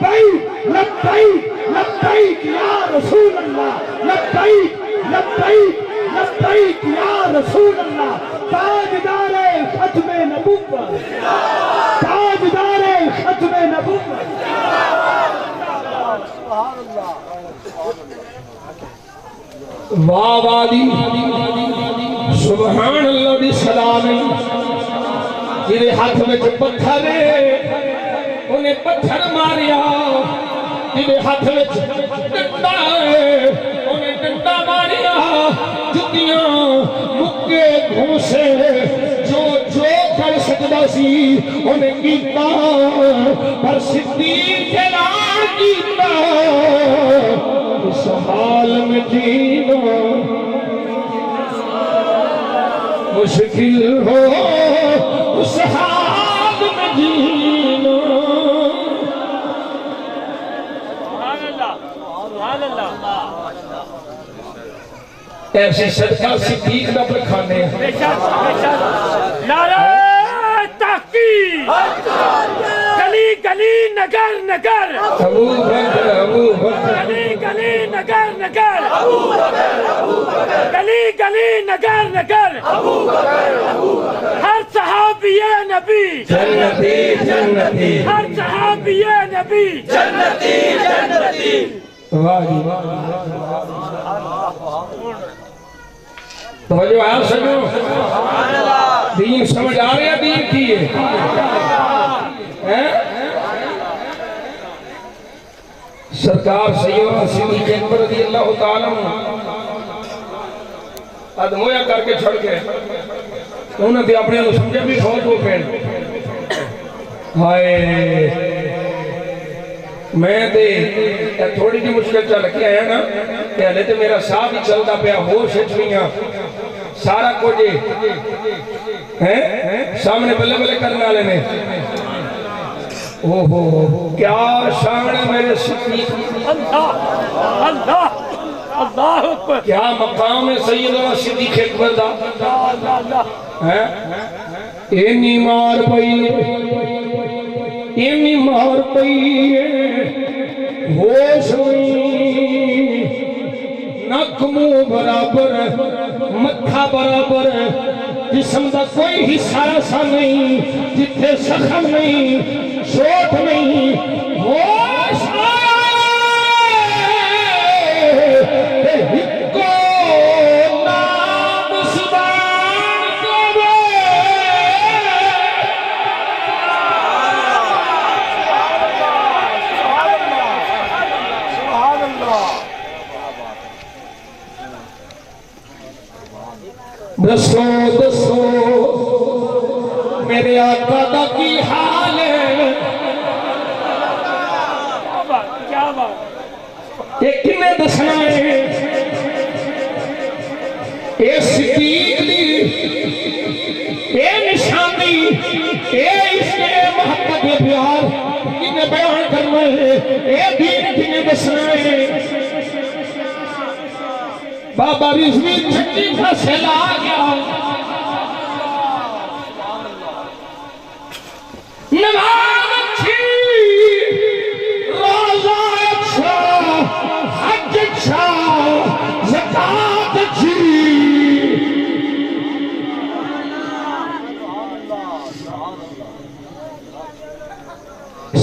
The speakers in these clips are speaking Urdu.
لبیک لبیک لبیک یا رسول اللہ لبیک لبیک لبیک یا رسول اللہ تاجدار ختم نبوت تاجدار ختم نبوت واہ والی سبحان اللہ دی سلامی جیرے ہاتھ میں پتھر انہیں پتھر ماریا جیرے ہاتھ میں ڈنڈا انہیں ڈنڈا ماریا جتیاں مکے گھوسے جو کر سکتا سی انہیں کیتا پر صدیق اعلان کیتا اس حال میں جینا مشکل ہو اس حال میں جینا سبحان اللہ ایسی صدقہ صدیق نہ بکھانے بے شک نعرہ تحقیق گلی گلی نگر نگر ابو بکر گلی گلی نگر نگر گلی گلی نگر نگر ہر صحابی نبی جنتی جنتی ہر صحابی نبی جنتی جنتی واہ جی توجہ آپ سنو دین سمجھ آ رہا دین کی ہے سرکار سیدنا صدیق اکبر رضی اللہ تعالیٰ ادمویا کر کے چھڑ کے انہوں نے اپنے کو سمجھے بھی فوج کو پھیل ہائے میں دے تھوڑی جی مشکل چل کے آیا نا کہ ہلے تو میرا ساہ بھی چلتا پیا ہوش چھویاں سارا کچھ سامنے بلے بلے کرنے والے نے اوہو کیا شان ہے میرے صدیق اللہ اللہ اللہ اکبر کیا مقام ہے سیدنا صدیق اکبر دا اینی مار پئی ہوش ہوئی نک منہ برابر متھا برابر جسم دا کوئی حصہ ایسا نہیں جتھے زخم نہیں چوٹ نہیں ہوش دسو دسو میرے آقا دا کی حال ہے کیا بات یہ کنے دسنا ہے اے صدیق دی اے نشانی اے عشق اے محبت اے پیار کنے بیان کرنا ہے اے دین کنے دسنا ہے بابا رضوی چھٹی کا سیل آ گیا نماز اچھی روزہ اچھا حج اچھا زکاة اچھی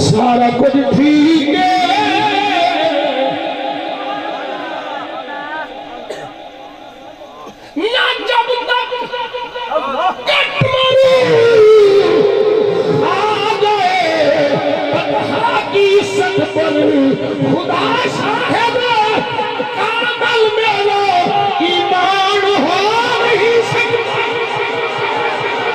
سارا کچھ ٹھیک ہے خدا صاحب کامل میرا ایمان ہو نہیں سکتا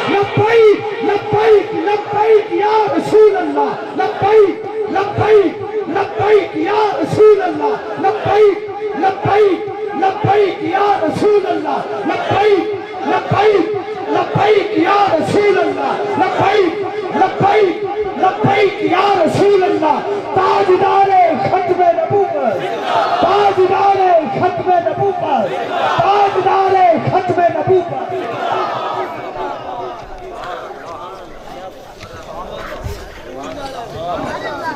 لبیک لبیک لبیک یا رسول اللہ لبیک لبیک لبیک یا رسول اللہ لبیک لبیک لبیک یا رسول اللہ لبیک لبیک لبیک یا رسول اللہ لبیک لبیک لبیک یا رسول اللہ تاجدار ختم نبوت تاجدار ختم نبوت تاجدار ختم نبوت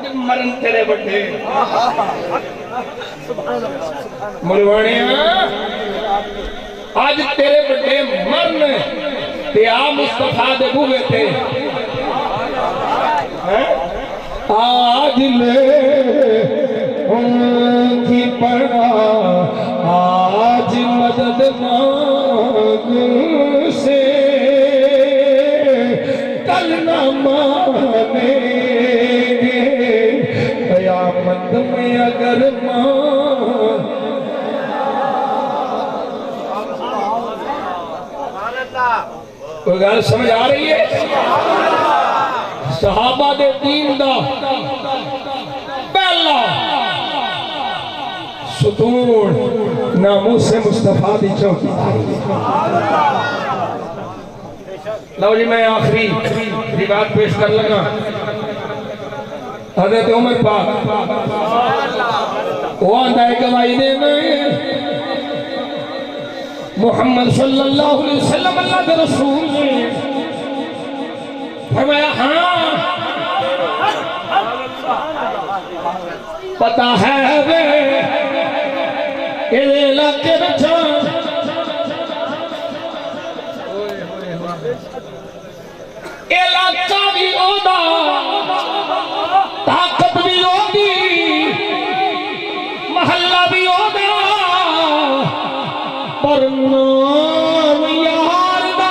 آج مرن تیرے بڑھے ملوانیاں آج تیرے بڑھے مرن تے آ مصطفیٰ دے بوے تھے آج لے ان کی پڑا آج مدد مانگ سے کل نہ مانے گے قیامت میں اگر کوئی گل سمجھ آ رہی ہے صحابہ دے دین دا پہلا ستون ناموس مصطفیٰ دی چوکی لو جی میں آخری روایت پیش کر لگا حضرت عمر پاک وہ آندہ ہے گواہی دے میں محمد صلی اللہ علیہ وسلم اللہ کے رسول نے فرمایا ہاں پتہ ہے وے یہ علاقے بچا علاقہ بھی اودا طاقت بھی اوگی محلہ بھی اودا پر نام یار دا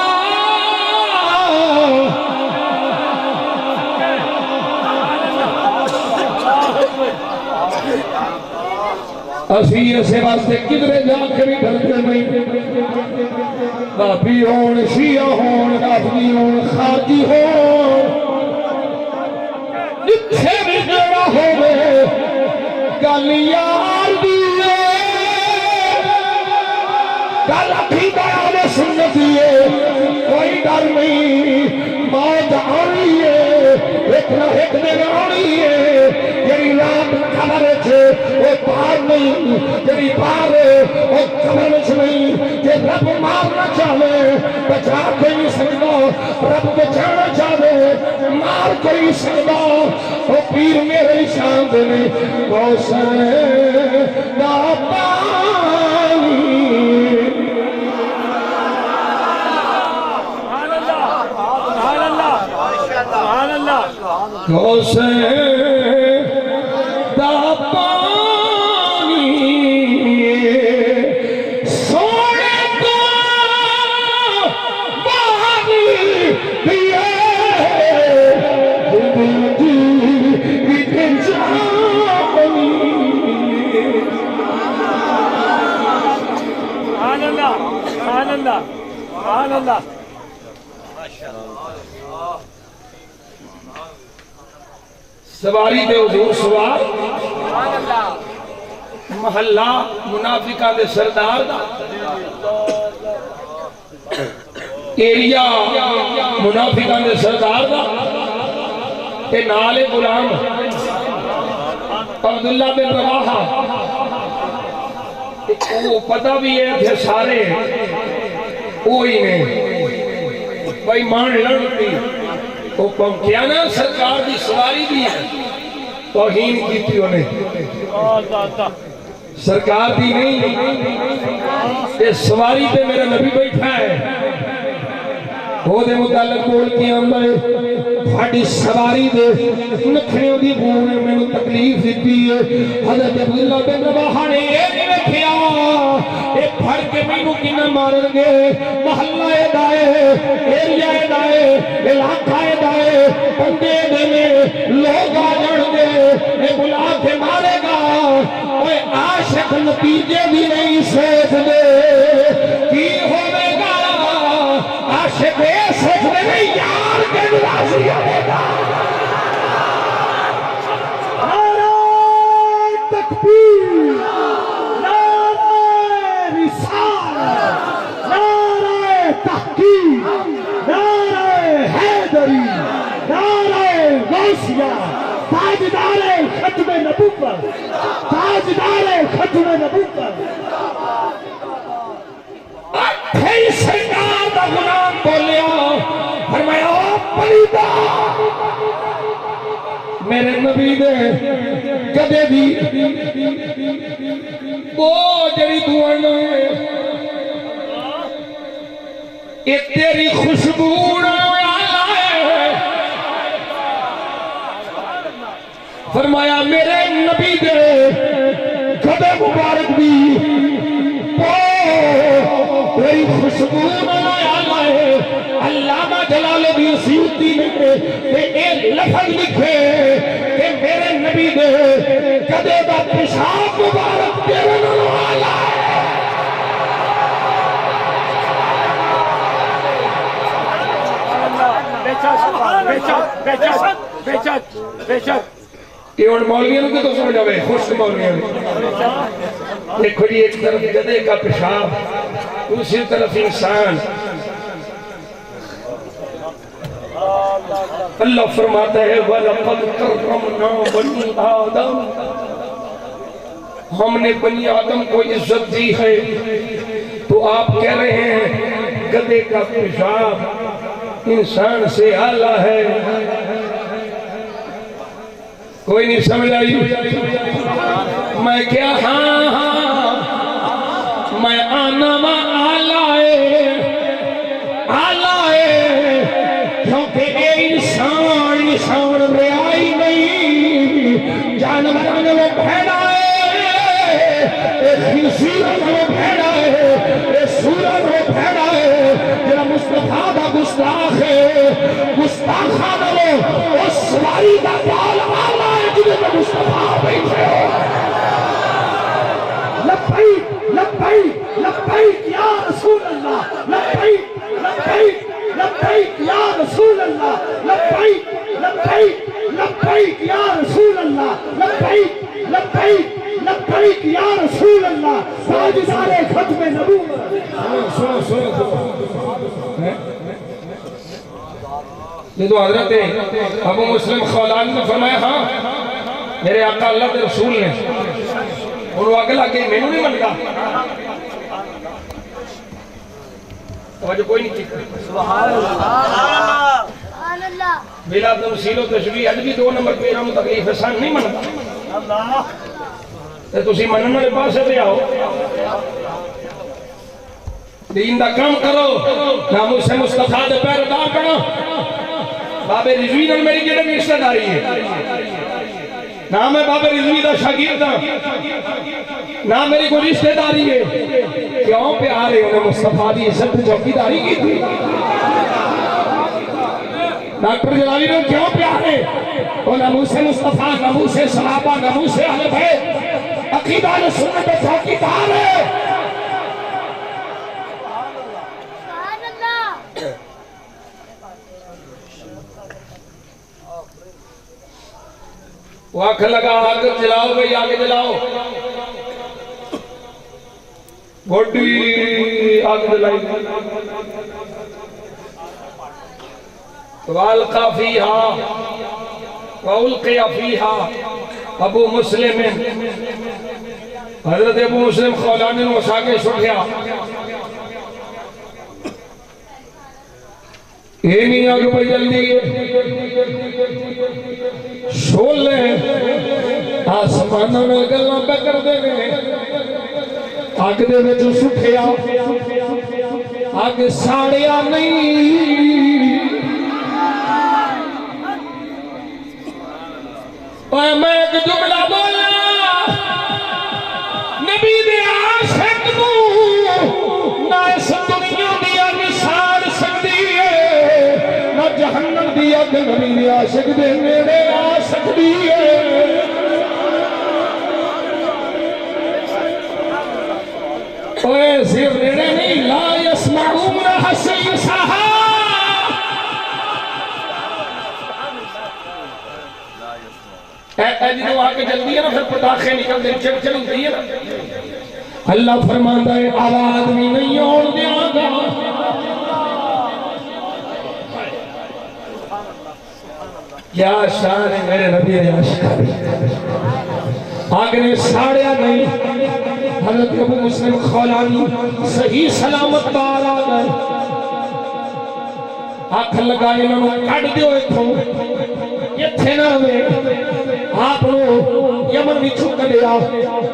اسی اسے واسطے کدھرے جا کے بھی ڈرتے نہیں بابی ہون شیعہ ہون رافضی ہون خارجی ہون جتھے بھی جڑا ہوئے گل یار دیئے گل عقیدہ اہل سنت دیئے کوئی ڈر نہیں موت آنی ہے ایک نہ ایک دن آنی ہے جڑی رات خبر چھے وہ پار نہیں جڑی پار وہ خبر نہیں کہ رب مارنا چاہے بچا کوئی نہیں سکتا رب بچانا چاہے مار کوئی نہیں سکتا وہ پیر میرے شان دنے کوسر دا پانی کوسر دا پانی سونے کو بانی دیئے زندگی کی جانی سبحان اللہ سبحان اللہ سبحان اللہ سواری دے حضور سوار محلہ منافقہ دے سردار دا ایریا منافقہ دے سردار دا تے نالے غلام عبداللہ بن رواحہ وہ پتہ بھی ہے کہ سارے وہی نے بھائی مان لڑتی حکم کیا نا سرکار دی سواری دی ہے توہین کی تھی انہیں سرکار دی نہیں یہ سواری پہ میرا نبی بیٹھا ہے وہ دے متعلق بول کے آمدے بھاڑی سواری دے نکھنیوں دی بھونے میں نے تکلیف دیتی ہے حضرت عبداللہ بن رواحہ نے یہ نہیں رکھیا ایک پھڑ کے مینوں کی نہ مارن گے محلہ دائے ایریا دائے علاقہ دائے بندے دینے لوگ آ جڑ گے اے بلا کے مارے گا اوے عاشق نتیجے بھی نہیں سوچ دے کی ہوئے گا عاشق اے سوچ دے نہیں یار کے نرازی ہوئے گا نعرہ تکبیر نعرہ رسالت نعرہ تحقیق نعرہ حیدری نعرہ غوثیہ تاجدار ختم نبوت تاجدار ختم نبوت اٹھائی سرکار دا غلام بولیا فرمایا پلیدہ میرے نبی دے کدے دی وہ جڑی دعا نہ یہ تیری خوشبو فرمایا میرے نبی دے کدے مبارک دی تیری خوشبو علامہ جلال الدین سیوطی نے ایک لفظ لکھے کہ میرے نبی دے کدے دا پیشاب مبارک تیرے نال آلا ہے یہ ان مولویوں کو تو سمجھا ہوئے خوش مولویوں دیکھو جی ایک طرف گدے کا پیشاب دوسری طرف انسان اللہ فرماتا ہے وَلَقَدْ كَرَّمْنَا بَنِي آدم ہم نے بنی آدم کو عزت دی ہے تو آپ کہہ رہے ہیں گدے کا پیشاب انسان سے اعلیٰ ہے کوئی نہیں سمجھ آئی میں کیا ہاں میں آنا ماں اعلیٰ ہے کیونکہ اے انسان رعائی نہیں جانوران وہ بھیڑا ہے اے خنزیران وہ بھیڑا ہے اے سوران وہ بھیڑا ہے جنہا مصطفیٰ دا گستاخ ہے گستاخان وہ اس سواری دا بال آلہ ہے جنہا مصطفیٰ بیٹھے ہو لبیک لبیک لبیک یا رسول اللہ لبیک لبیک لبیک یا رسول اللہ لبیک لبیک لبیک یا رسول اللہ لبیک لبیک لبیک یا رسول اللہ تاجدار ختم نبوت سنو یہ تو حضرت ابو مسلم خولانی نے فرمایا ہاں میرے آقا اللہ کے رسول نے اور وہ اگلا کہ میں نہیں منگا توجہ کوئی نہیں چکتا سبحان اللہ بلا تمثیل و تشبیہ اج بھی 2 نمبر پہ ہم تکلیف احسان نہیں منتا تے تسی منن والے پاسے تے آؤ دین دا کام کرو ناموس مصطفیٰ دے پیروکار بنو بابے رضوی نال میری کیڑی رشتہ داری ہے نام ہے بابے رضوی دا شاگرد نہ میری کوئی رشتہ داری ہے کیوں پیارے انہیں مصطفیٰ دی عزت چوکیداری کی تھی ڈاکٹر جلالی نے کیوں پیارے وہ ناموس مصطفیٰ ناموس صحابہ ناموس اہل بیت عقیدہ نے سنت چوکیدار ہے سبحان اللہ وہ آنکھ لگا آگ جلاؤ بھئی آگ جلاؤ بڑی آگ جلائی وَالْقَى فِيهَا وَأُلْقِيَ فِيهَا ابو مسلم حضرت ابو مسلم خولانی نے وسا کے چھوڑیا یہ نہیں آگ پہ جلدی شولے آسمانوں میں گلنا پہ کر دے گئے آگ دے میں جو سکھیا آگ ساڑیا نہیں اور میں ایک جملہ بولا نبی دے عاشق نو نہ اس دنیا دیا نسان سکتی ہے نہ جہنم دیا کہ نبی دے عاشق دے میرے آ سکتی ہے اوے صرف نیڑے نہیں لا یسمعون حسیسہا جنہوں آگے جلدی ہے نا پھر پٹاخے نکل دے چل ہوتی ہے نا اللہ فرماتا ہے آواز بھی نہیں اور دیا گا کیا شان ہے میرے نبی عاشق آگ نے ساڑیا نہیں حضرت ابو مسلم خولانی صحیح سلامت بار آ گئے آنکھ لگائے انہوں نے کٹ دیو ایتھوں یہ اتھے نہ ہوئے آپ نو یمن بھی چھک لیا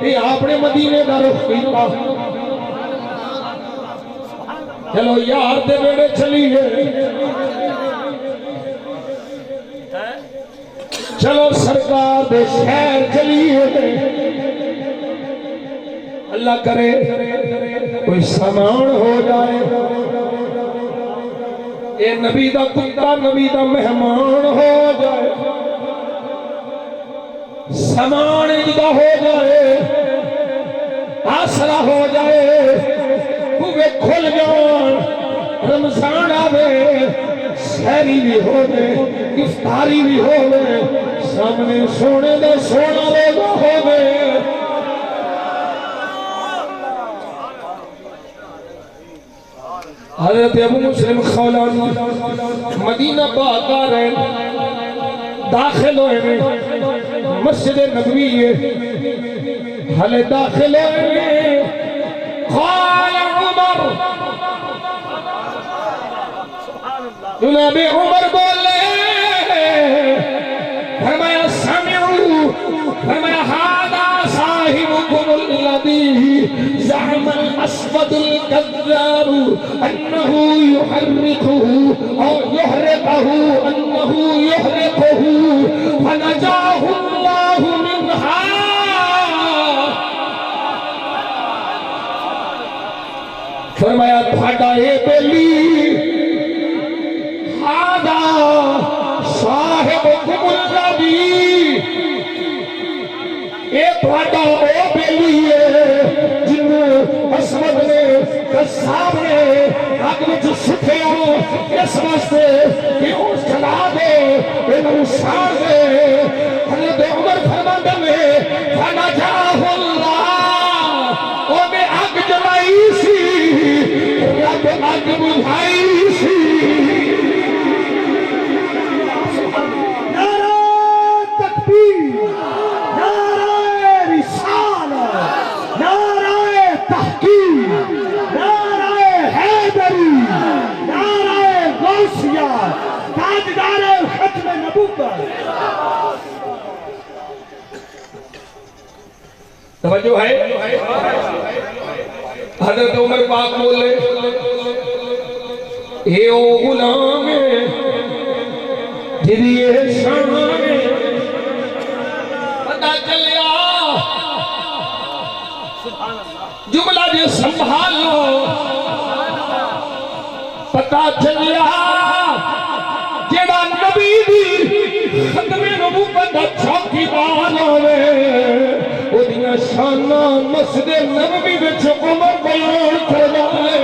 یہ آپ نے مدینے دا رخ کیتا چلو یار دے بیڑے چلیے چلو سرکار دے شہر چلیے اللہ کرے کوئی سامان ہو جائے اے نبی دا کتا نبی دا مہمان ہو جائے سامان جدا ہو جائے آسرا ہو جائے کوئے کھل جان رمضان آوے سہری بھی ہو گئے افطاری بھی ہو گئے سامنے سونے دا سونا روزہ ہو گئے حضرت ابو مسلم خولانی مدینہ پاک آ رہے داخل ہوئے مسجد نبوی حل داخل ہوئے قال عمر جناب عمر بولے فرمایا سمعو فرمایا هذا صاحبكم الذي زعم الاسود الكذاب انه يحرقه او يحرقه انه يحرقه فنجاه الله منها فرمایا تھاڈا اے بیلی هذا صاحبكم الذي اے تھاڈا او بیلی ہے جن اسود نے قصاب نے اگ وچ سٹیا اس واسطے کہ اس جلا دے انہوں ساڑ دے حضرت عمر فرماندے نے فنجاہ اللہ او میں اگ جلائی سی رب اگ بجھائی سی توجہ ہے حضرت عمر پاک بولے اے او غلام جدی شان پتہ چلیا جملہ جے سنبھالو پتہ چلیا جیڑا نبی دی ختم نبوت دا چوکیدار ہوئے او دیاں شاناں مسجد نبوی وچ عمر بیان کردا ہے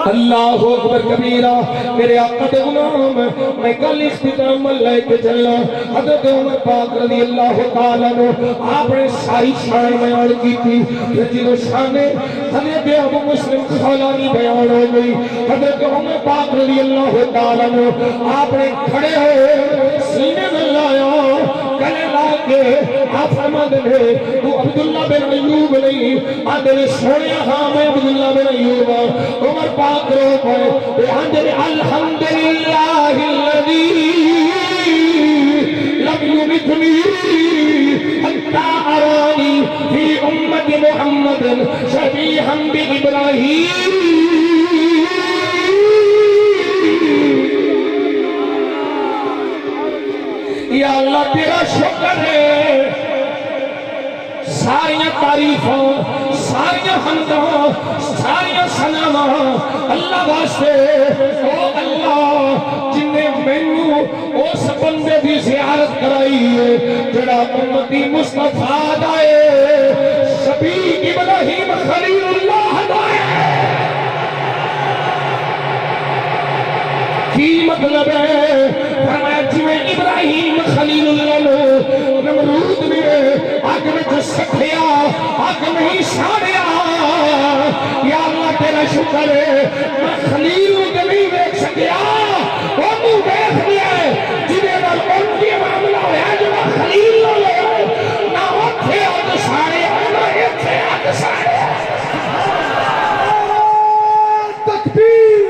اللہ اکبر کبیرہ میرے آقا دے غلام میں کل اختتام لے کے چلا حضرت عمر پاک رضی اللہ تعالیٰ نے آپ نے ساری شان بیان کی تھی جنہوں شانے حضرت ابو مسلم خولانی بیان ہو گئی حضرت عمر پاک رضی اللہ تعالیٰ نے آپ نے کھڑے ہوئے سینے میں لایا گلے لا کے آپ فرما دے تو عبداللہ بن ایوب نہیں آدھے سوڑے ہاں میں عبداللہ بن ایوب عمر پاک رو پڑے الحمدللہ الذی لم یمتنی حتی ارانی فی امت محمد شبیحا بابراہیم یا اللہ تیرا شکر ہے ساریاں تعریفاں ساریاں حمداں ساریاں ثناواں اللہ واسطے او اللہ جن نے مینوں اس بندے دی زیارت کرائی ہے جڑا امتی مصطفیٰ دا ہے شبیح ابراہیم خلیل اللہ دا ہے کی مطلب ہے فرمایا جویں ابراہیم خلیل اللہ نے نمرود نے آگ میں سکھیا آگ نہیں ساڑیا یا اللہ تیرا شکر ہے میں خلیل کے نہیں دیکھ سکیا وہ تو دیکھ لیا ہے جنہیں نال ان کی معاملہ ہے جو میں خلیل نہ لے نہ اتھے آگ ساڑیا نہ اتھے آگ ساڑیا تکبیر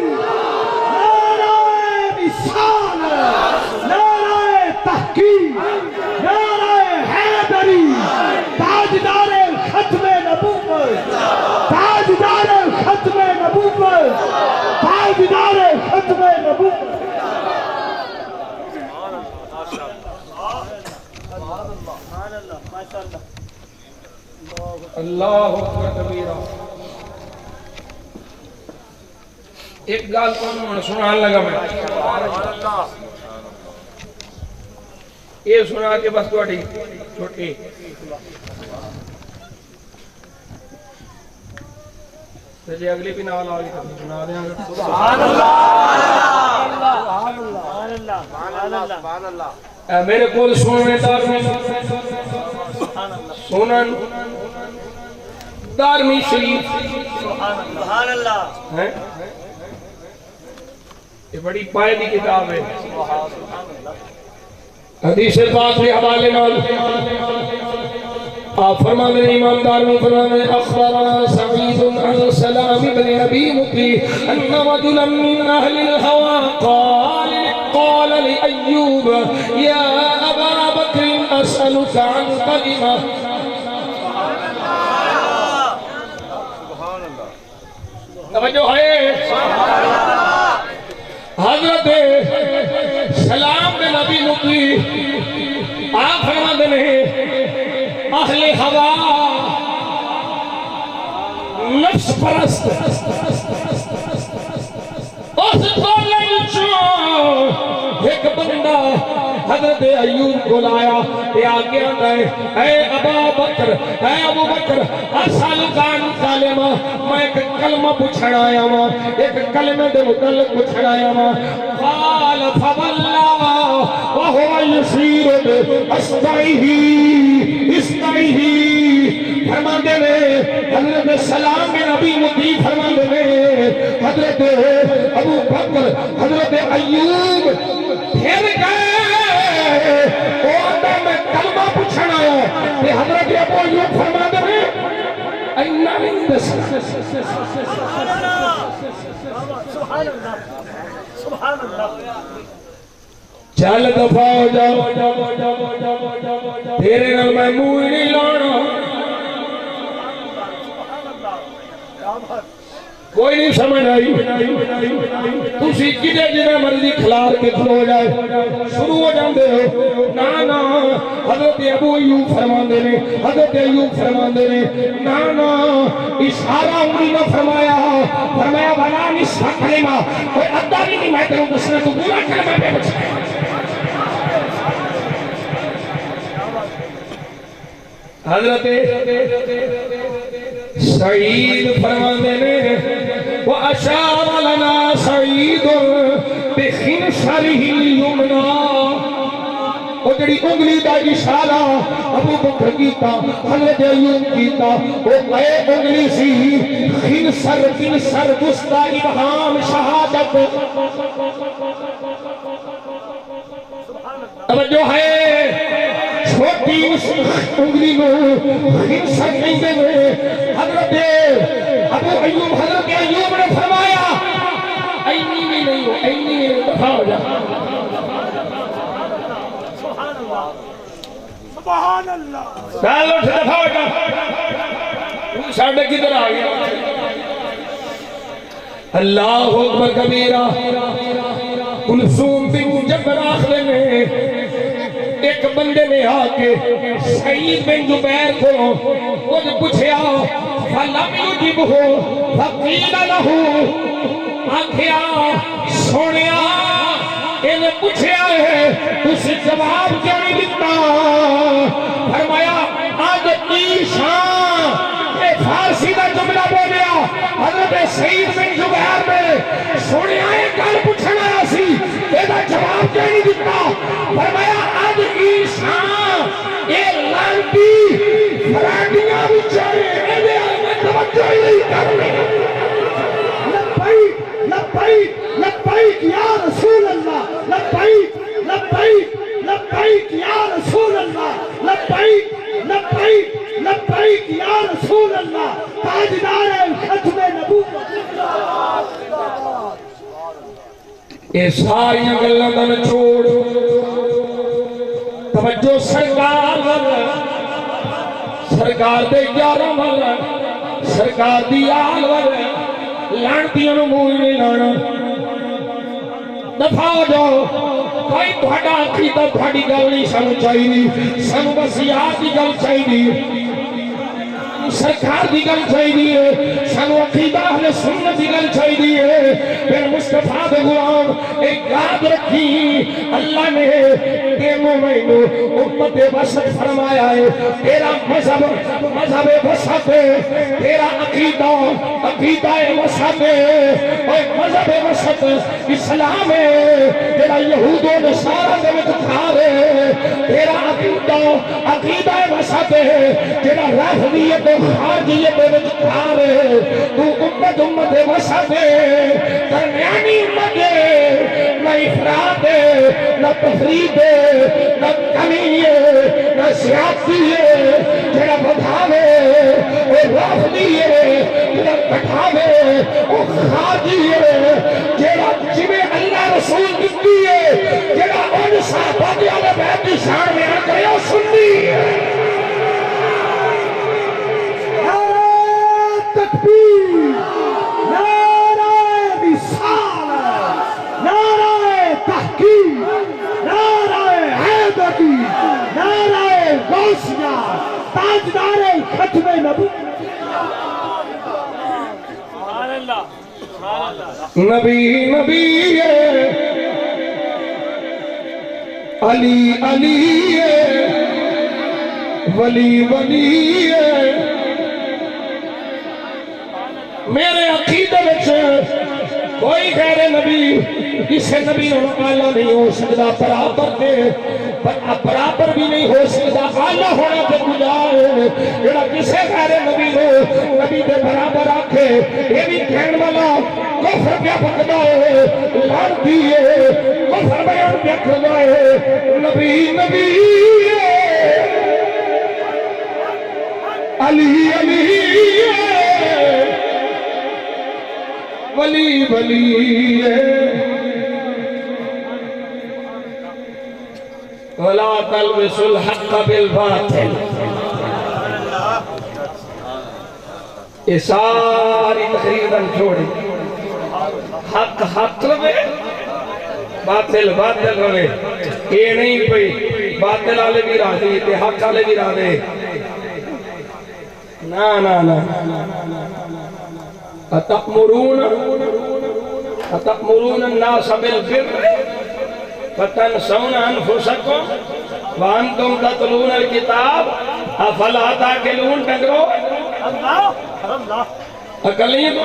اللہ اکبر کبیرہ ایک گال کو سنان لگا میں یہ سنا کے بس تھوڑی چھوٹی جی اگلی بھی نال آ گئی سنا دیں گے سبحان اللہ سبحان اللہ سبحان اللہ میرے کول سننے دارمی سنن دارمی شریف سبحان اللہ یہ بڑی پائے دی کتاب ہے حدیث پاک کے حوالے نال آپ فرمانے امام دارمی فرمانے اخبرنا سعید عن سلام بن ابی مقی ان رجلا من اہل الہوى قال لأیوب یا ابا بکر اسألک عن کلمہ توجہ ہے حضرت سلام بن ابی مقی آپ فرماتے ہیں اہل ہوا نفس پرست اس دولن چوں ایک بندہ حضرت ایوب کو لایا یہ آگے آتا ہے اے ابا بکر اے ابو بکر اسألک عن کلمہ میں ایک کلمہ پوچھنا آیا ہوں ایک کلمہ دے متعلق پوچھنا آیا ہوں قال فواللہ وہو یسیر استعیہ فرماندے میں حضرت سلام بن ابی مقی فرماندے میں حضرت ابو بکر حضرت ایوب پھر گئے اور میں کلمہ پوچھنا آیا کہ حضرت ابو ایوب فرماندے میں اینا من دس سبحان اللہ سبحان اللہ سبحان اللہ چل دفع ہو جاؤ تیرے نال میں منہ نہیں لانا کوئی نہیں سمجھ آئی تسی کدے جنہیں مرضی کھلار کے کھلو جائے شروع ہو جاندے ہو نا حضرت ابو ایوب فرماندے نے حضرت ایوب فرماندے نے نا اشارہ انہی نے فرمایا بنا نصف کلمہ کوئی ادھا بھی نہیں میں تیروں دسنا تو پورا کلمہ پہ بچھایا حضرت سعید فرماندے نے وَأَشَارَ لَنَا سَعِيدٌ بِخِنْصَرِهِ الْيُمْنَى وہ جڑی انگلی دا اشارہ ابو بکر کیتا حضرت ایوب کیتا وہ اے انگلی سی خنصر وسطی ابہام شہادت توجہ ہے چھوٹی انگلی میں خنصر نہیں دے حضرت ابو ایوب حضرت ایوب نے فرمایا اینی بھی نہیں ہو اینی بھی نہیں دفع ہو جا سبحان اللہ سالوں سے دفع ہو جا تو ساڑھے کدھر آگیا اللہ اکبر کبیرہ کلثوم بن جبر آخر میں ایک بندے نے آکے سعید بن جبیر کو کچھ پوچھیا فَلَمْ يُجِبْهُ فَقِيلَ لَهُ آکھیا سونیا انہیں پوچھیا ہے اس جواب کیوں نہیں دیتا فرمایا آج ایشان اے فارسی دا جملہ بولیا حضرت سعید بن جبیر میں سونیا ایک گل پوچھنا سی ایدہ جواب کیوں نہیں دیتا فرمایا آج ایشان اے لانتی فرانڈیاں بھی چاہے ایدے آئے توجہ ہی نہیں کرنے لبیک لبیک لبیک یا رسول اللہ لبیک لبیک لبیک یا رسول اللہ لبیک لبیک لبیک یا رسول اللہ تاجدار ختم نبوت یہ ساری گلاں دا نچوڑ توجہ سرکار دے یاراں ول سرکار دی آل ول لانتیاں نوں منہ نہیں لانا دفع ہو جاؤ کوئی تہاڈا عقیدہ تہاڈی گل نہیں سانوں چاہیے سانوں بس یاد دی گل چاہیے سرکار دی گل چاہیے سانو عقیدہ اہل سنت دی گل چاہیے پھر مصطفیٰ دے غلام ایک یاد رکھی اللہ نے تینوں مہینوں امت وسط فرمایا ہے تیرا مذہب وسط ہے تیرا عقیدہ وسط ہے اور مذہب وسط اسلام ہے تیرا یہود و نصارہ دے وچ کھارے تیرا عقیدہ وسط ہے تیرا رافضیت و خارجیت دے وچ کھارے تو امت وسط ہے درمیانی امت ہے نہ افراط ہے نہ تفریط ہے نہ کمی ہے نہ سیاسی ہے جڑا بدھاوے اور رافضی ہے جڑا کٹھاوے اور خارجی ہے جڑا جویں اللہ رسول دتی ہے جڑا ان صحابہ دے اہل بیت دی شان میں کرے او سنی ہے تکبیر نعرہ رسالت نعرہ تحقیق نعرہ حیدری نعرہ غوثیہ تاجدار ختم نبوت سبحان اللہ سبحان اللہ نبی نبی ہے علی علی ہے ولی ولی ہے میرے عقیدے وچ کوئی غیر نبی کسی نبی نوں اعلیٰ نہیں ہو سکتا برابر بھی نہیں ہو سکتا اعلیٰ ہونا تے گزار جڑا کسی غیر نبی نوں نبی دے برابر آکھے یہ بھی کہن والا کفر پیا پکدا ہے لعنتی ہے کفر بیان پیا کردا ہے نبی نبی ہے علی علی ہے ولی ولی ہے ولا تلبسوا الحق بالباطل یہ ساری تقریباً چھوڑی حق حق لوے باطل باطل لوے یہ نہیں پئی باطل والے بھی راضی تے حق والے بھی راضی نا نا نا أتأمرون الناس بالبر فتنسون أنفسكم وأنتم تتلون الكتاب أفلا تعقلون ٹنگرو اقلیت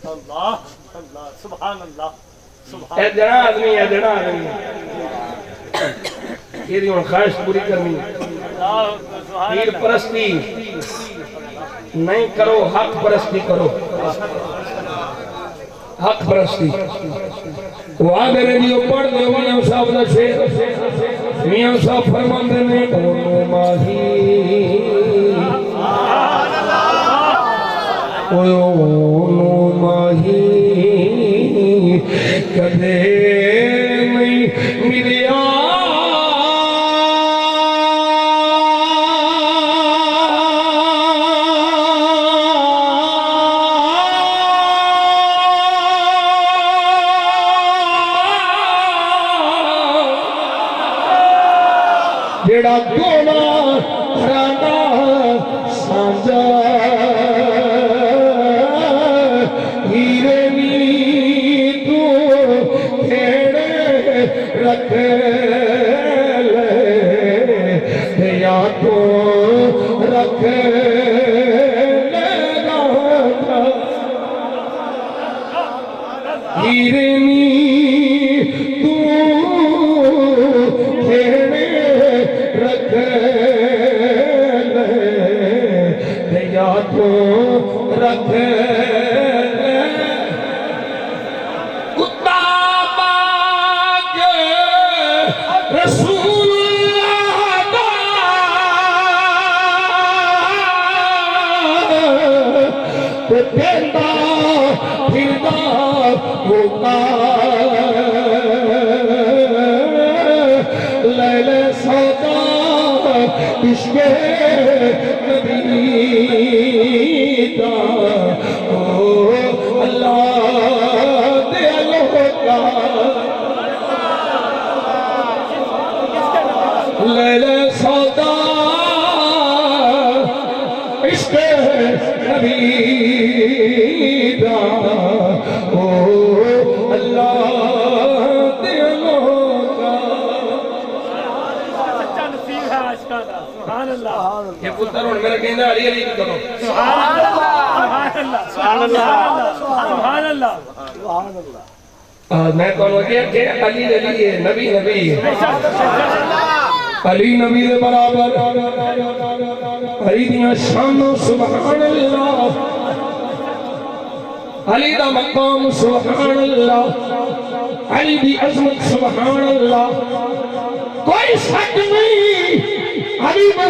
اللہ اللہ سبحان اللہ سبحان اے جنا آدمی ہے جنا آدمی یہ دیون خواہش پوری کرنی پیر پرستی نہیں کرو حق پرستی کرو حق پرستی وہاں میرے لیے پڑھ دے میاں صاحب دا شیر میاں صاحب فرماندے نے اونو ماہی اونو ماہی کدے نہیں ملیا جڑا گونا رانا سانجا ہیرے نی تو کھیڑے رکھ لے یا تو رکھ لے گا ہیرے نی تو کھیڑے رکھ لے یا تو رکھ کتا پاک رسول اللہ تے دیندہ پھردا موقع لیلے سودا عشق نبی دا او اللہ دے اللہ کا مدینہ علی علی کی کرو سبحان اللہ سبحان اللہ سبحان اللہ میں کہوں کہ علی علی ہے نبی نبی ہے علی نبی دے برابر علی دیاں شانوں سبحان اللہ علی دا مقام سبحان اللہ علی دی عظمت سبحان اللہ کوئی شک نہیں علی میں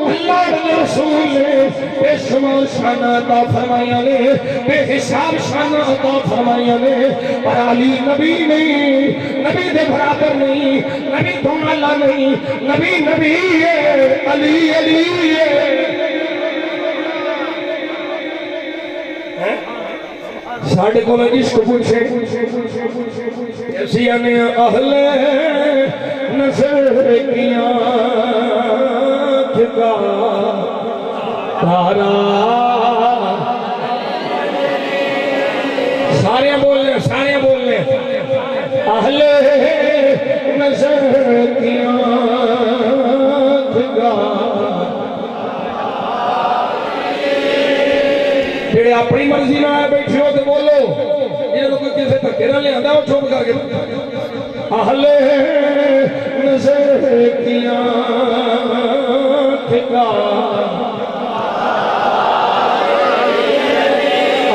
اللہ کے رسول نے بے شمار شانہ عطا فرمایا نے بے حساب شانہ عطا فرمایا نے پر علی نبی نہیں نبی دے برابر نہیں نبی تو اللہ نہیں نبی نبی ہے علی علی ہے ساڑھے کو عشق پوچھے ایسی آنے اہل نظر کیا کا تارا سارے بول لیں اہل نظر کیا کا جڑے اپنی مرضی نہ آئے بیٹھے ہو تو بولو یہ کوئی کسی دھکے نہ لے آندا وہ چپ کر کے اہل نظر کیا ٹھکا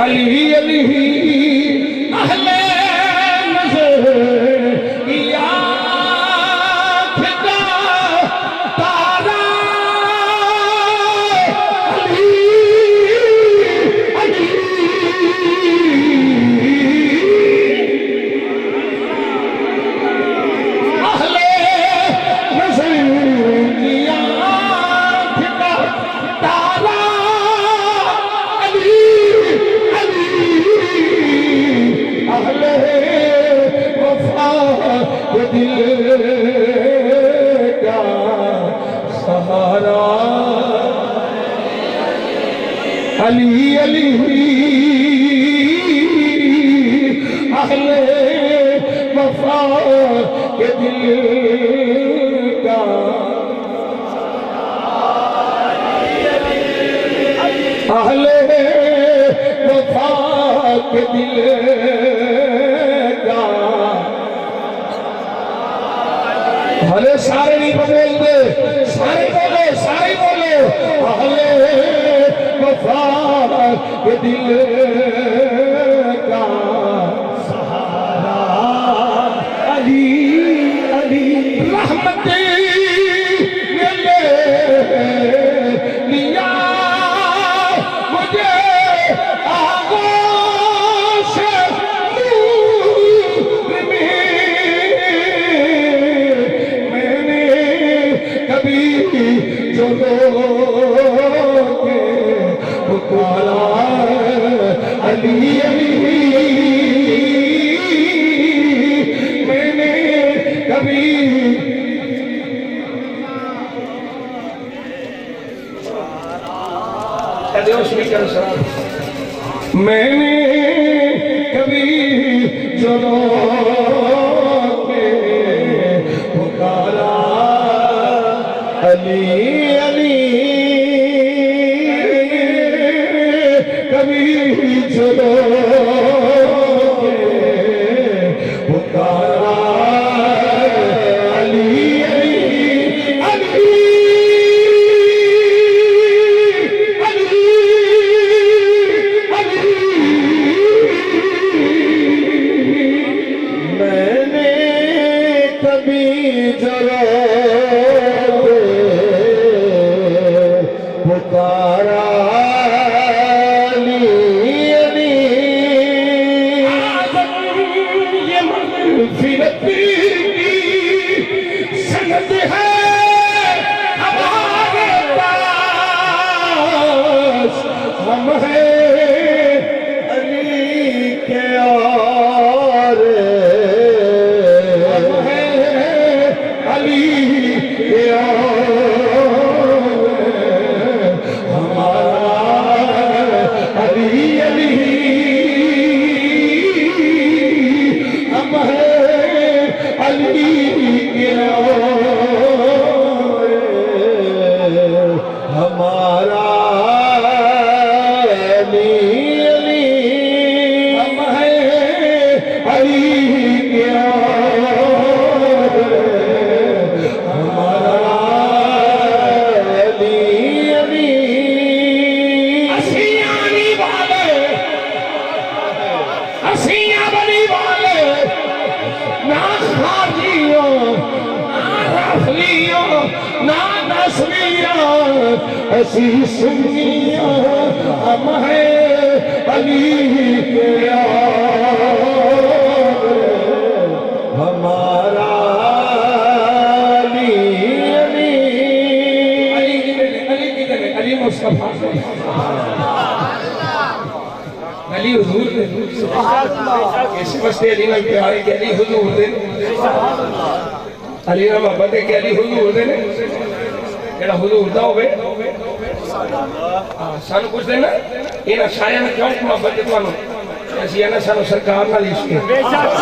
علی علی اہل نظر کیا ٹھکا تارا علی علی اہل وفا کے دل کا اہل وفا کے دل کا بھلے سارے نہیں بول دے سارے بولے اہل وفا کے دل کا سہارا علی علی رحمت نے لیا مجھے آغوش نور میں نے کبھی جو علی علی میں نے کبھی میں نے کبھی چلو کے پکارا علی علی کبھی چلو پکارا علی علی علی میں نے کبھی چلو پکارا سند ہے ہمارے پاس ہم ہیں علی کے اور ہم ہیں علی کے اور ہمارا علی علی ہم ہیں علی ہمارا علی ہم ہیں علی کیا ہمارا علی علی اسیاں علی والے اسیاں علی والے نہ خارجیوں نہ رافلیوں نہ نسلیوں اسی سنیوں ہم ہیں علی کے ہمارا علی علی علی مصطفیٰ علی حضور دے اس واسطے علی نال پیار ہے کہ علی حضور دے علی نال محبت ہے کہ علی حضور دے جڑا حضور دا ہوے سانو کچھ دینا انہاں سارے نے کیوں محبت ہے تانوں اسی انا سانو سرکار نال عشق ہے بے شک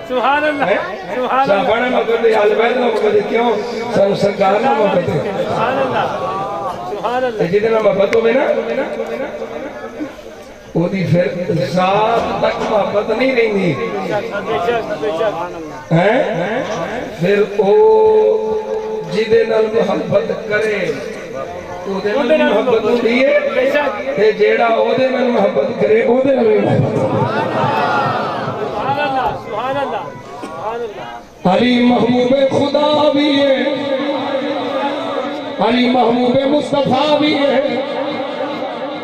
سبحان اللہ سبحان اللہ صحابہ محبت ہے آل بیت محبت ہے کیوں سانو سرکار نال محبت ہے سبحان اللہ سبحان اللہ جے دے محبت ہوے نا وہ دی پھر ذات تک محبت نہیں رہندی بے شک ہیں پھر او جدے نال محبت کرے او دے نال محبت ہوندی ہے تے جیڑا او دے نال محبت کرے او دے نال محبت سبحان اللہ سبحان اللہ سبحان اللہ علی محبوب خدا بھی ہے علی محبوب مصطفیٰ بھی ہے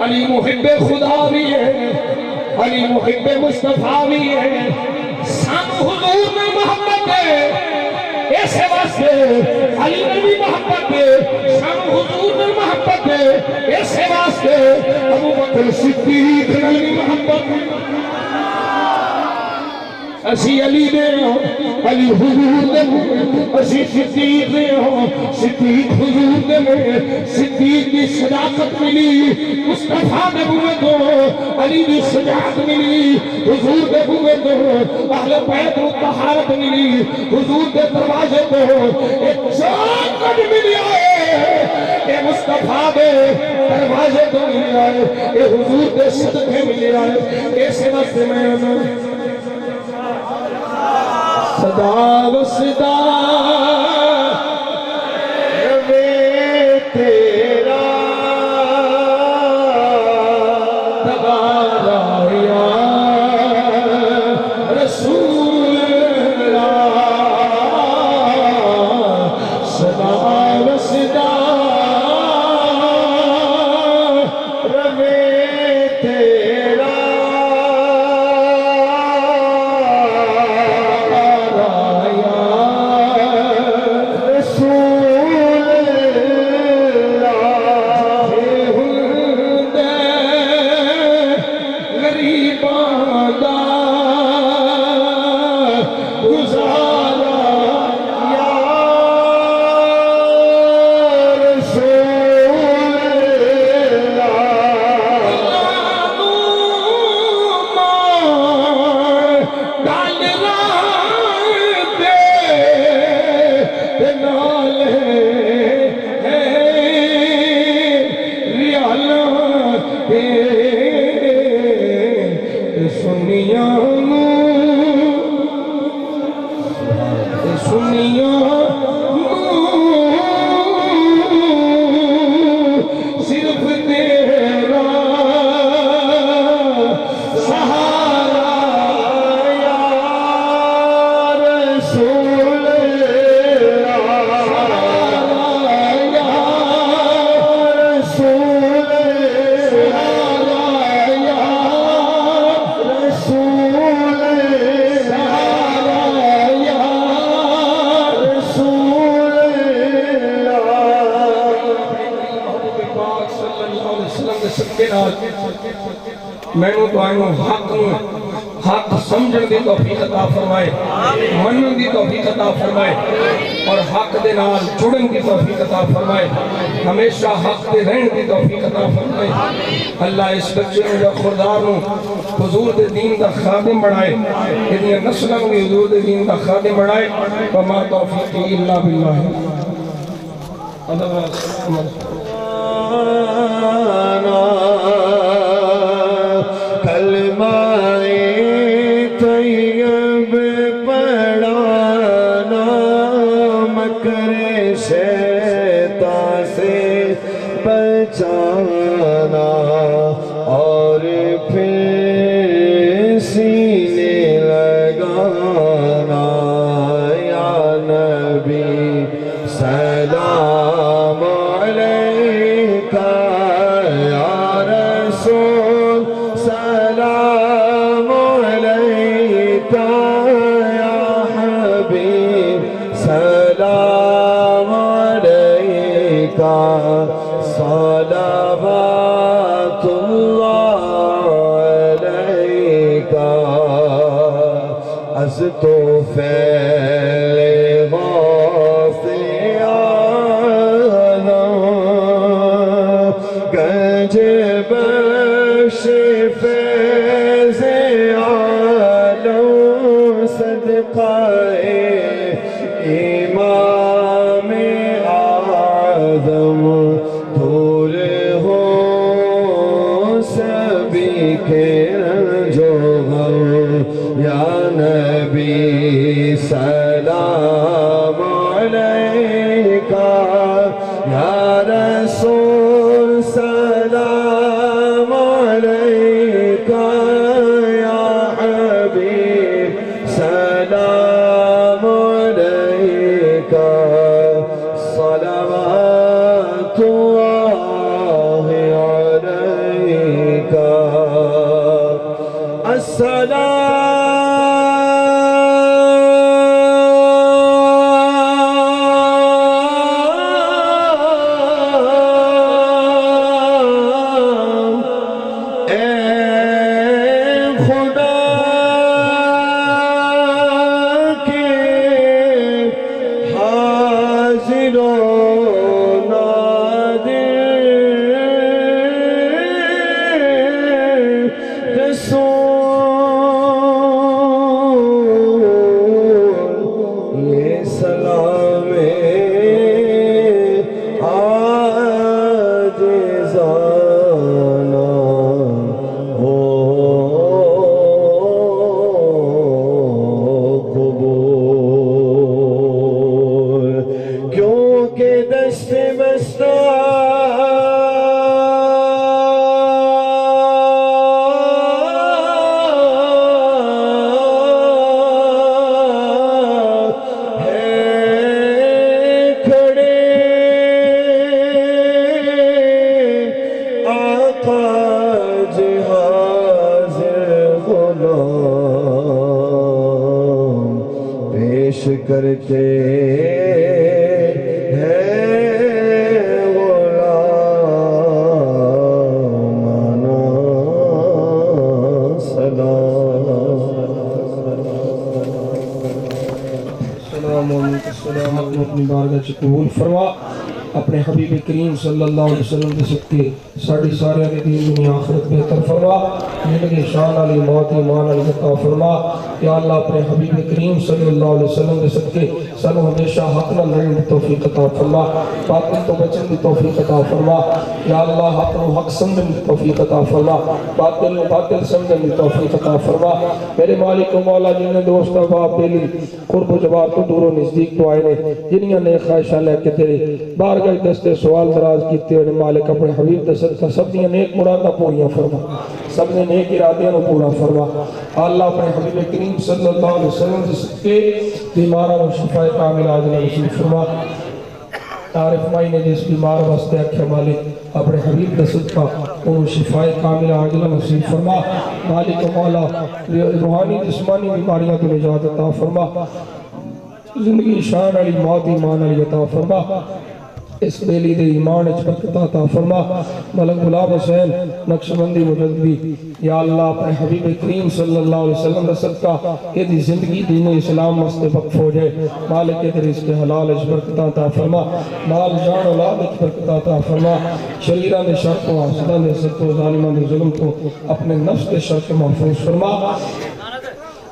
علی محب خدا بھی ہے علی محب مصطفیٰ بھی ہے سان حضور میں محبت ہے ایسے واسطے علی میں بھی محبت ہے سان حضور میں محبت ہے ایسے واسطے ابو بکر صدیق میں بھی محبت ہے اسی علی دے ہوں علی حضور دے اسی صدیق دے ہوں صدیق حضور دے میں صدیق دی صداقت ملی مصطفیٰ دے بوئے دو علی دی صداقت ملی حضور دے بوئے دو اہل بیت و طہارت ملی حضور دے دروازے دو ایک چاکت ملی آئے اے مصطفیٰ دے دروازے دو ملی آئے اے حضور دے صدقے ملی آئے ایسے وقت میں صدا و صدا روے تیرا دوبارہ یا رسول اللہ صدا و صدا روے تیرا میں نے تو آئیں حق سمجھن دی توفیق عطا فرمائے منن دی توفیق عطا فرمائے اور حق دے نال جڑن دی توفیق عطا فرمائے ہمیشہ حق دے رہن دی توفیق عطا فرمائے اللہ اس بچے میں جو خردار ہوں حضور دے دین دا خادم بڑھائے اتنی نسلوں بھی حضور دے دین دا خادم بڑھائے وما توفیقی اللہ باللہ اللہ تو فیل غوث عالم گنج بخش فیض عالم صدقہ امام اعظم دور ہو سبھی کے رنجو غم یا نبی سلام علیکہ یا رسول سلام علیکہ یا حبیب سلام علیکہ صلوات اللہ علیکہ کرتے ہیں غلامانا سلام السلام علیکم السلام علیکم اپنی بارگاہ سے قبول فرما اپنے حبیب کریم صلی اللہ علیہ وسلم کے صدقے ساڑھی سارے کے دین دنیا آخرت بہتر فرما زندگی شان علی موت ایمان علی عطا فرما یا اللہ اپنے حبیب کریم صلی اللہ علیہ وسلم کے صدقے سنو ہمیشہ حق نہ لڑنے کی توفیق عطا فرما باطل تو بچن کی توفیق عطا فرما یا اللہ حق و حق سمجھن کی توفیق عطا فرما باطل و باطل سمجھن کی توفیق عطا فرما میرے مالک و مولا جن نے دوست احباب دلی قرب و جوار تو دور و نزدیک تو آئے نے جنہاں نے خواہشاں لے کے تیرے بارگاہ دستے سوال دراز کیتے ہوئے مالک اپنے حبیب دے صدقہ سب دیاں نیک مراداں پوریاں فرما سب نے نیک ارادیاں نو پورا فرما اللہ اپنے حبیب کریم صلی اللہ علیہ وسلم سے صدقے بیماروں و شفاء کامل عاجل نصیب فرما عارف مائی نے جس بیمار واسطے اکھے مالک اپنے حبیب دے صدقہ انہوں شفاء کامل عاجل نصیب فرما مالک و مولا روحانی جسمانی بیماریاں کو نجات عطا فرما زندگی شان علی موت ایمان علی عطا فرما اس بیلی دے ایمان اچ برکت عطا فرما ملک غلام حسین نقشبندی مجددی یا اللہ اپنے حبیب کریم صلی اللہ علیہ وسلم دا صدقہ کہ دی زندگی دین اسلام مست وقف ہو جائے مالک کے رزق حلال اچ برکت عطا فرما مال جان اولاد اچ برکت عطا فرما شریران دے شر کو حسدان دے ست و ظالمان دے ظلم کو اپنے نفس دے شر کے محفوظ فرما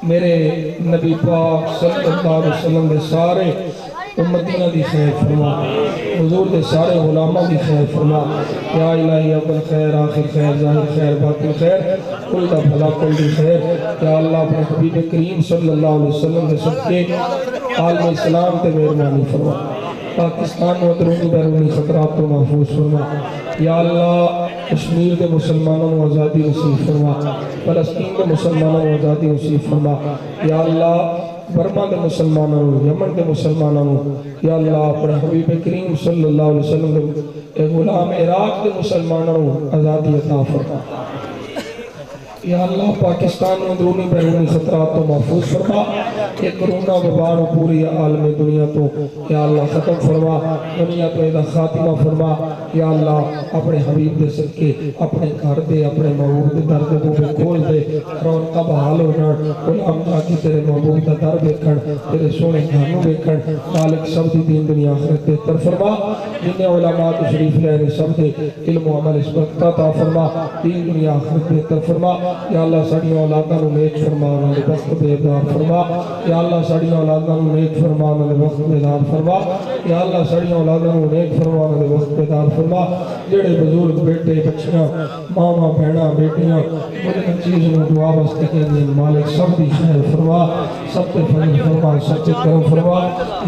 میرے نبی پاک صلی اللہ علیہ وسلم دے سارے امتیاں دی خیر فرما حضور دے سارے غلامہ دی خیر فرما یا الہی اول خیر آخر خیر ظاہر خیر باطن خیر کل دا بھلا کل دی خیر یا اللہ اپنے حبیب کریم صلی اللہ علیہ وسلم دے صدقے عالم اسلام تے مہربانی فرما پاکستان و درونی بیرونی خطرات کو محفوظ فرما یا اللہ کشمیر کے مسلمانوں کو آزادی نصیب فرما فلسطین کے مسلمانوں کو آزادی نصیب فرما یا اللہ برما کے مسلمانوں یمن کے مسلمانوں یا اللہ اپنے حبیب کریم صلی اللہ علیہ وسلم کے غلام عراق کے مسلمانوں آزادی عطا فرما یا اللہ پاکستان میں اندرونی بیرونی خطرات کو محفوظ فرما یہ کرونا وبا نو پوری عالم دنیا تو یا اللہ ختم فرما، دنیا تو ایدہ خاتمہ فرما یا اللہ، اپنے حبیب دے صدقے اپنے گھر دے اپنے محبوب دے در دے بوبے کھول دے، رون کا بحال ہونا غلام جاکی تیرے محبوب دا در بیکھن، تیرے سونے گھرنوں بیکھن، مالک سب دی دین دنیا آخرت بہتر فرما، جن علماء تشریف لے سب دے علم و عمل اس وقت عطا فرما، دین دنیا آخرت بہتر فرما یا اللہ ساڑی اولاداں نو نیک فرما، انہوں نے وقت بیدار فرما یا اللہ ساڑی اولاداں نو نیک فرما، انہوں نے وقت بیدار فرما یا اللہ ساڑی اولاداں نو نیک فرما، انہوں نے وقت بیدار فرما، جڑے بزرگ بیٹے بچیاں ماما بہنا بیٹیاں مدن چیز نو دعا بستے کے دین مالک سب دی خیر فرما، سب تے فضل فرما، سب تے کرم فرما،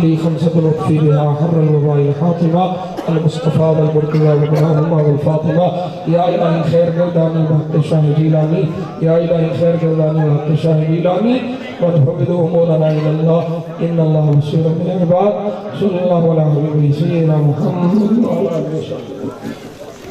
لی خمسط لطفی بها حر الوبائی الحاطمہ المصطفیٰ والمرتضی والبرہمہ والفاطمہ، یا الہی خیر گردانی بحق شاہ جیلانی، یا الہی خیر گردانی بحق شاہ جیلانی، وَتْحَوِدُوا أُمُورَنَا إِلَى اللَّهِ إِنَّ اللَّهَ بَصِيرٌ بِالْعِبَادِ، صلی اللہ علیہ وسلم سیدنا محمد وعلى آلہ وسلم.